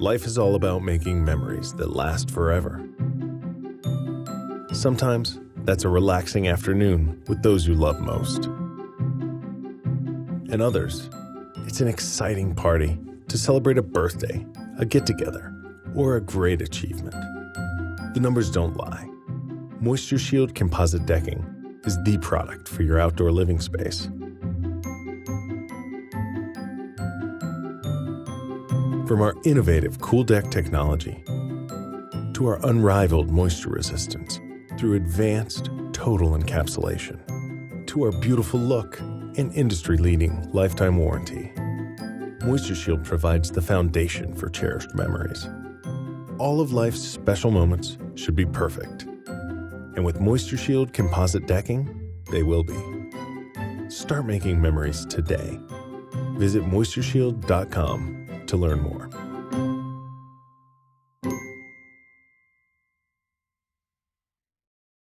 Life is all about making memories that last forever. Sometimes that's a relaxing afternoon with those you love most. And others, it's an exciting party to celebrate a birthday, a get-together, or a great achievement. The numbers don't lie. MoistureShield Composite Decking is the product for your outdoor living space. From our innovative Cool Deck technology to our unrivaled moisture resistance through advanced total encapsulation to our beautiful look and industry-leading lifetime warranty, MoistureShield provides the foundation for cherished memories. All of life's special moments should be perfect. And with MoistureShield Composite Decking, they will be. Start making memories today. Visit MoistureShield.com to learn more.